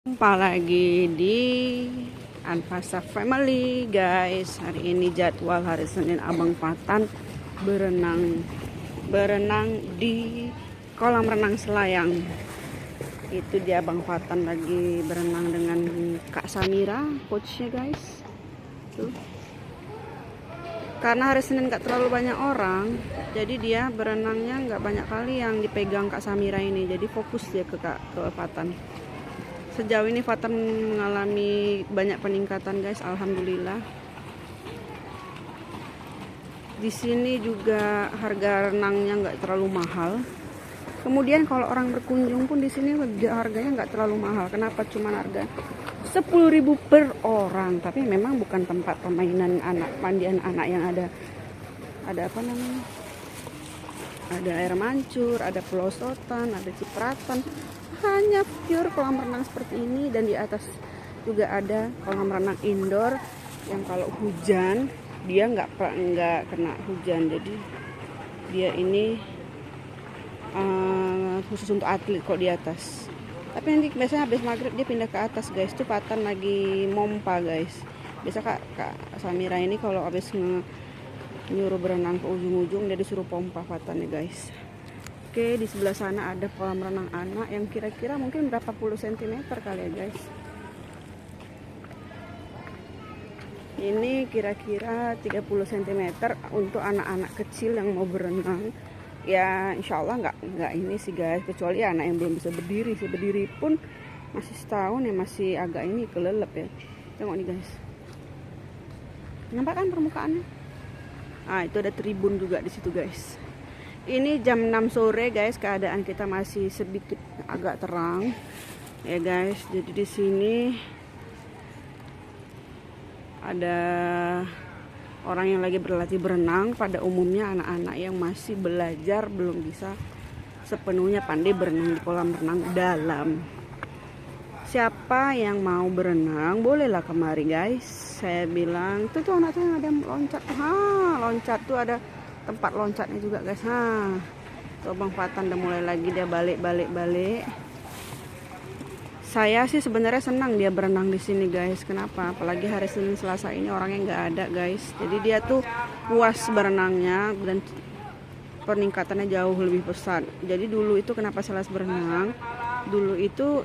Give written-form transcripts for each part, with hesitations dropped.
Jumpa lagi di Anfasa Family guys. Hari ini jadwal hari Senin Abang Fatan berenang di kolam renang Selayang. Itu dia Abang Fatan lagi berenang dengan Kak Samira, coachnya guys. Tuh. Karena hari Senin gak terlalu banyak orang, jadi dia berenangnya gak banyak kali yang dipegang Kak Samira ini. Jadi fokus dia ke Fatan. Sejauh ini Fatan mengalami banyak peningkatan guys, alhamdulillah. Di sini juga harga renangnya nggak terlalu mahal. Kemudian kalau orang berkunjung pun di sini harganya nggak terlalu mahal. Kenapa? Cuma harga 10.000 per orang. Tapi memang bukan tempat permainan anak, mandian anak yang ada apa namanya? Ada air mancur, ada pelosotan, ada cipratan. Hanya pure kolam renang seperti ini, dan di atas juga ada kolam renang indoor yang kalau hujan dia nggak kena hujan. Jadi dia ini khusus untuk atlet kok di atas. Tapi nanti biasanya habis maghrib dia pindah ke atas guys. Itu Fatan lagi mompa guys. Biasa kak Samira ini kalau habis nyuruh berenang ke ujung-ujung dia disuruh pompa Fatan ya guys. Oke, di sebelah sana ada kolam renang anak yang kira-kira mungkin berapa puluh sentimeter kali ya guys. Ini kira-kira 30 cm untuk anak-anak kecil yang mau berenang. Ya insya Allah nggak ini sih guys, kecuali anak yang belum bisa berdiri. Berdiri pun masih setahun ya, masih agak ini kelelep ya. Tengok nih guys, nampak kan permukaannya. Itu ada tribun juga di situ guys. Ini jam 6 sore guys, keadaan kita masih sedikit agak terang ya guys. Jadi di sini ada orang yang lagi berlatih berenang. Pada umumnya anak-anak yang masih belajar belum bisa sepenuhnya pandai berenang di kolam renang dalam. Siapa yang mau berenang bolehlah kemari guys. Saya bilang tuh anak tuh yang ada loncat. Loncat tuh ada tempat loncatnya juga guys. Tuh Bang Fatan udah mulai lagi, dia balik. Saya sih sebenarnya senang dia berenang di sini guys. Kenapa? Apalagi hari Senin Selasa ini orangnya nggak ada guys. Jadi dia tuh puas berenangnya dan peningkatannya jauh lebih besar. Jadi dulu itu kenapa saya berenang? Dulu itu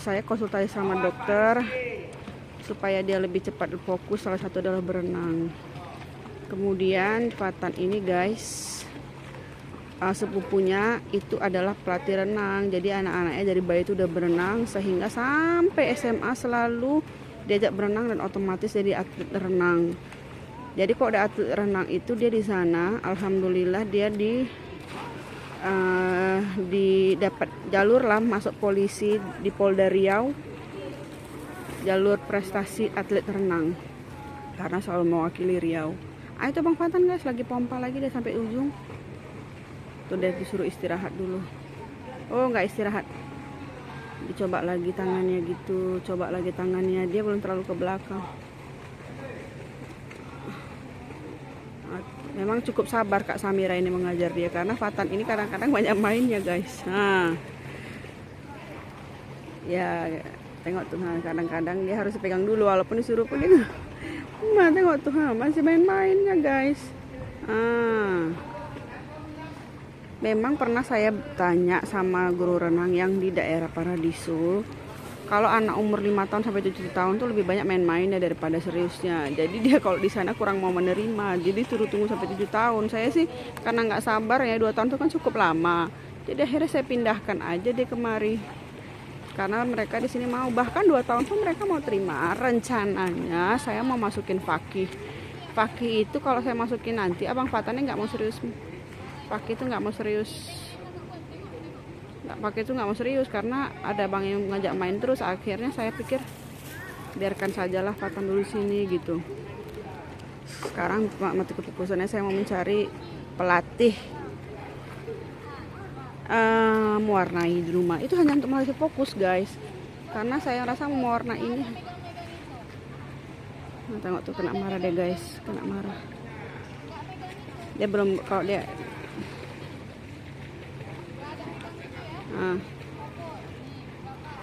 saya konsultasi sama dokter supaya dia lebih cepat fokus. Salah satu adalah berenang. Kemudian Fatan ini guys, sepupunya itu adalah pelatih renang. Jadi anak-anaknya dari bayi itu udah berenang, sehingga sampai SMA selalu diajak berenang dan otomatis jadi atlet renang. Jadi kok ada atlet renang itu dia di sana, alhamdulillah dia dapat jalur lah masuk polisi di Polda Riau, jalur prestasi atlet renang, karena selalu mewakili Riau. Itu Bang Fatan guys lagi pompa lagi, dia sampai ujung. Tuh dia disuruh istirahat dulu. Oh nggak istirahat, dicoba lagi tangannya gitu, dia belum terlalu ke belakang. Memang cukup sabar Kak Samira ini mengajar dia, karena Fatan ini kadang-kadang banyak mainnya guys. Ya tengok tuh, kadang-kadang dia harus pegang dulu walaupun disuruh pun dia tengok tuh, masih main-mainnya guys. Memang pernah saya tanya sama guru renang yang di daerah Paradiso, kalau anak umur 5 tahun sampai 7 tahun tuh lebih banyak main-mainnya daripada seriusnya. Jadi dia kalau di sana kurang mau menerima, jadi suruh tunggu sampai 7 tahun. Saya sih karena nggak sabar ya, 2 tahun itu kan cukup lama. Jadi akhirnya saya pindahkan aja deh kemari. Karena mereka di sini mau, bahkan 2 tahun pun mereka mau terima. Rencananya saya mau masukin Fakih. Fakih itu kalau saya masukin nanti Abang Fatannya nggak mau serius. Fakih itu nggak mau serius karena ada bang yang ngajak main terus. Akhirnya saya pikir biarkan sajalah Fatan dulu sini gitu. Sekarang mati keputusannya saya mau mencari pelatih mewarnai di rumah. Itu hanya untuk melatih fokus guys, karena saya rasa mewarnai ini. Tengok tuh kena marah deh guys, kena marah. Dia belum, kalau dia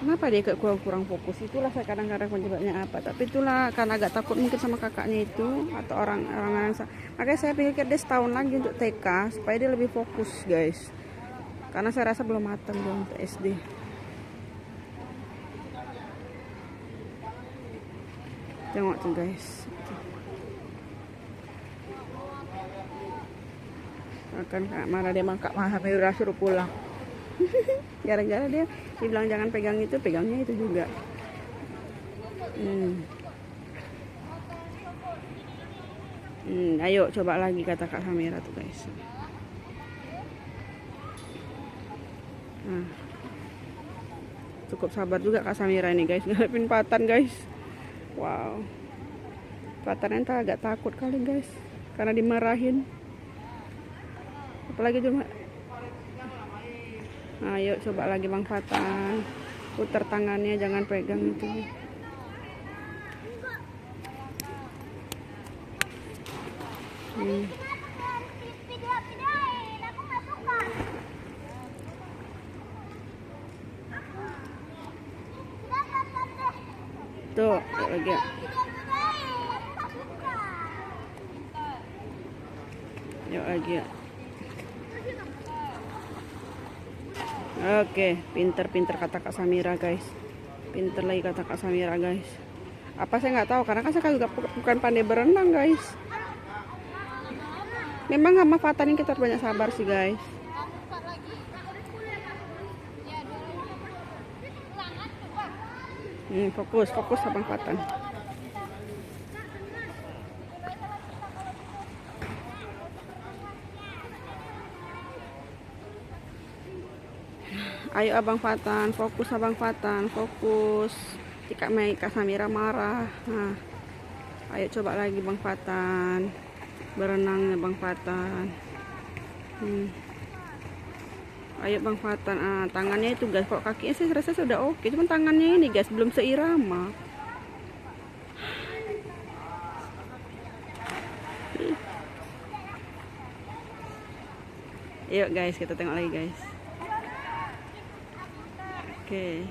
Kenapa dia kurang fokus? Itulah saya kadang-kadang penyebabnya apa. Tapi itulah karena agak takut mungkin sama kakaknya itu atau orang-orang. Makanya saya pikir dia setahun lagi untuk TK supaya dia lebih fokus guys. Karena saya rasa belum matang dia untuk SD. Tengok tuh guys. Akan marah dia mangkak Samira suruh pulang. Gara-gara dia dibilang jangan pegang itu, pegangnya itu juga. Ayo coba lagi kata Kak Samira tuh guys. Cukup sabar juga Kak Samira ini guys, ngadepin Patan guys. Wow, Patan entah agak takut kali guys, karena dimarahin. Apalagi cuma. Ayo coba lagi Bang Patan, putar tangannya, jangan pegang itu. Tuh lagi. Yuk lagi. Oke, pinter-pinter kata Kak Samira guys. Pinter lagi kata Kak Samira guys. Apa saya nggak tahu karena kan saya juga bukan pandai berenang guys. Memang sama Fatan ini kita harus banyak sabar sih guys. Fokus Abang Fatan. Ayo Abang Fatan, fokus Abang Fatan, fokus. Jika Kak Samira marah. Nah, ayo coba lagi Bang Fatan. Berenangnya Bang Fatan. Ayo Bang Fatan. Tangannya itu guys, kalau kakinya sih rasa sudah oke, cuman tangannya ini guys belum seirama. Yuk guys, kita tengok lagi guys. Oke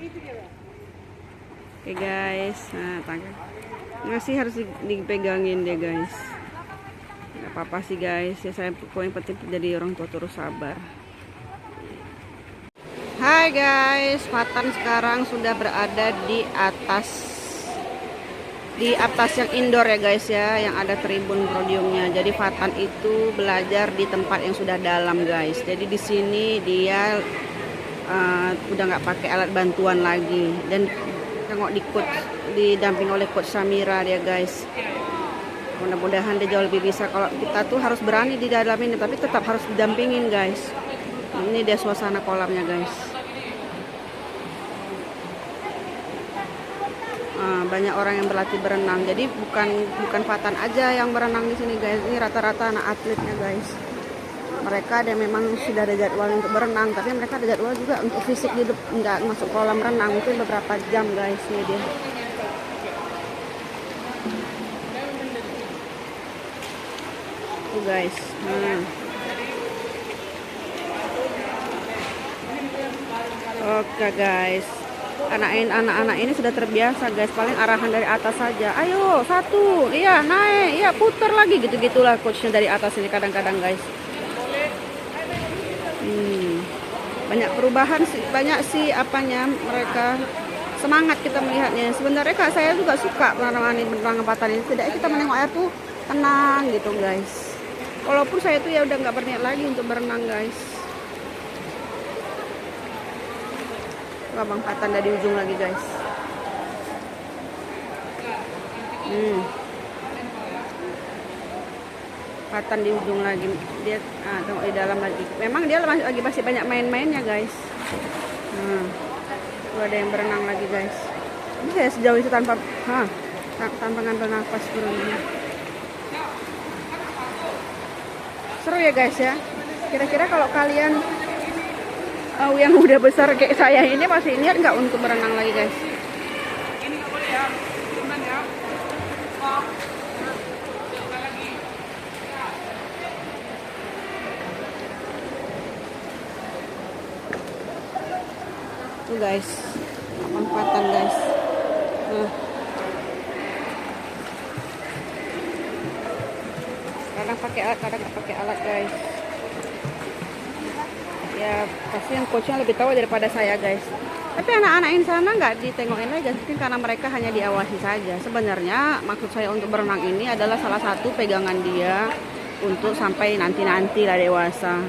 guys, nah tangan masih harus dipegangin dia guys. Nggak apa-apa sih guys, ya saya pokoknya penting jadi orang tua terus sabar. Hai guys, Fatan sekarang sudah berada di atas yang indoor ya guys ya, yang ada tribun podiumnya. Jadi Fatan itu belajar di tempat yang sudah dalam guys. Jadi di sini dia udah nggak pakai alat bantuan lagi, dan tengok didamping oleh coach Samira dia guys. Mudah-mudahan dia jauh lebih bisa. Kalau kita tuh harus berani di dalam ini, tapi tetap harus didampingin guys. Ini dia suasana kolamnya guys. Banyak orang yang berlatih berenang, jadi bukan Fatan aja yang berenang di sini guys. Ini rata-rata anak atletnya guys. Mereka ada memang sudah ada jadwal untuk berenang, tapi mereka ada jadwal juga untuk fisik hidup, nggak masuk kolam renang mungkin beberapa jam guys. Ini dia. Tuh guys. Oke guys. Anak-anak ini sudah terbiasa guys, paling arahan dari atas saja. Ayo satu, iya naik, iya putar lagi, gitu-gitulah coachnya dari atas ini kadang-kadang guys. Banyak perubahan sih, banyak sih apanya, mereka semangat kita melihatnya. Sebenarnya Kak saya juga suka berenang Patan ini. Setidaknya kita menengok air tuh tenang gitu guys. Walaupun saya tuh ya udah nggak berniat lagi untuk berenang guys. Abang Patan dari ujung lagi guys. Patan di ujung lagi, dia tengok di dalam lagi. Memang dia lagi masih banyak main-mainnya guys. Tuh ada yang berenang lagi guys. Ini saya sejauh itu tanpa ngambil nafas berenang. Seru ya guys ya. Kira-kira kalau kalian yang udah besar kayak saya ini masih niat nggak untuk berenang lagi guys? Ini nggak boleh ya, teman ya. Tuh guys, Abang Fatan guys. Nah, kadang pakai alat, kadang nggak pakai alat guys. Ya pasti yang coachnya lebih tahu daripada saya guys. Tapi anak-anak ini sana nggak ditengokin lagi guys, mungkin karena mereka hanya diawasi saja. Sebenarnya maksud saya untuk berenang ini adalah salah satu pegangan dia untuk sampai nanti-nanti lah dewasa.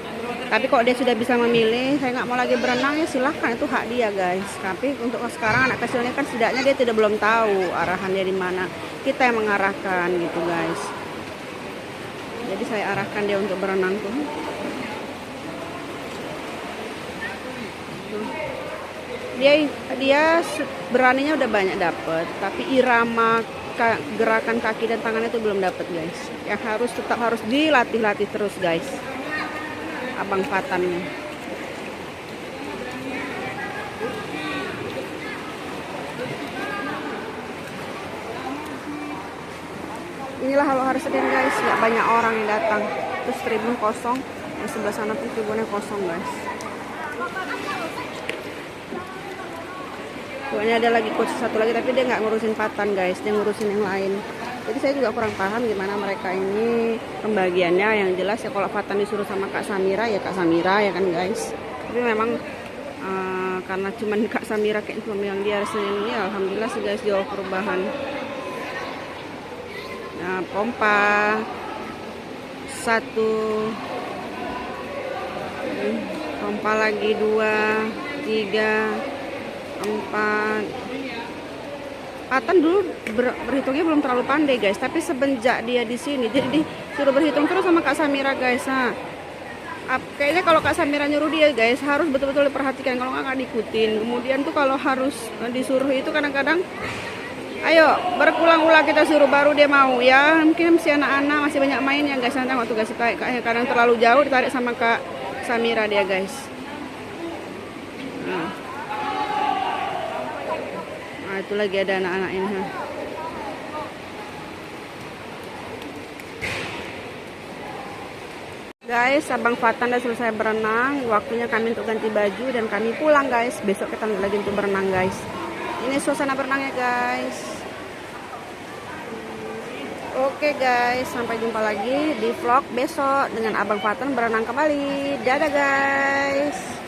Tapi kalau dia sudah bisa memilih, saya nggak mau lagi berenang, ya silahkan, itu hak dia guys. Tapi untuk sekarang anak kecilnya kan setidaknya dia tidak belum tahu arahannya di mana. Kita yang mengarahkan gitu guys. Jadi saya arahkan dia untuk berenang tuh. Dia beraninya udah banyak dapet, tapi irama gerakan kaki dan tangannya itu belum dapet guys. Yang tetap harus dilatih terus guys, abang Fatannya. Inilah kalau hari Senin guys, nggak banyak orang yang datang. Terus tribun kosong, yang sebelah sana pun tribunnya kosong guys. Pokoknya ada lagi coach satu lagi, tapi dia nggak ngurusin Fatan guys, dia ngurusin yang lain. Jadi saya juga kurang paham gimana mereka ini pembagiannya. Yang jelas ya kalau Fatan disuruh sama Kak Samira ya Kak Samira ya kan guys. Tapi memang karena cuman Kak Samira kayak itu yang dia Senin ini, alhamdulillah sih guys jauh perubahan. Nah, pompa 1, pompa lagi 2, 3, 4. Fatan dulu berhitungnya belum terlalu pandai guys, tapi semenjak dia di sini jadi suruh berhitung terus sama Kak Samira guys. Nah, kayaknya kalau Kak Samira nyuruh dia guys harus betul-betul diperhatikan, kalau nggak diikutin. Kemudian tuh kalau harus disuruh itu kadang-kadang ayo berulang-ulang kita suruh baru dia mau ya. Mungkin masih anak-anak, masih banyak main ya guys. Nanti waktu guys kadang terlalu jauh ditarik sama Kak Samira dia guys. Nah, itu lagi ada anak-anak ini. Guys, abang Fatan udah selesai berenang. Waktunya kami untuk ganti baju dan kami pulang guys. Besok kita lagi untuk berenang guys. Ini suasana berenangnya guys. Oke guys, sampai jumpa lagi di vlog besok dengan abang Fatan berenang kembali. Dadah guys.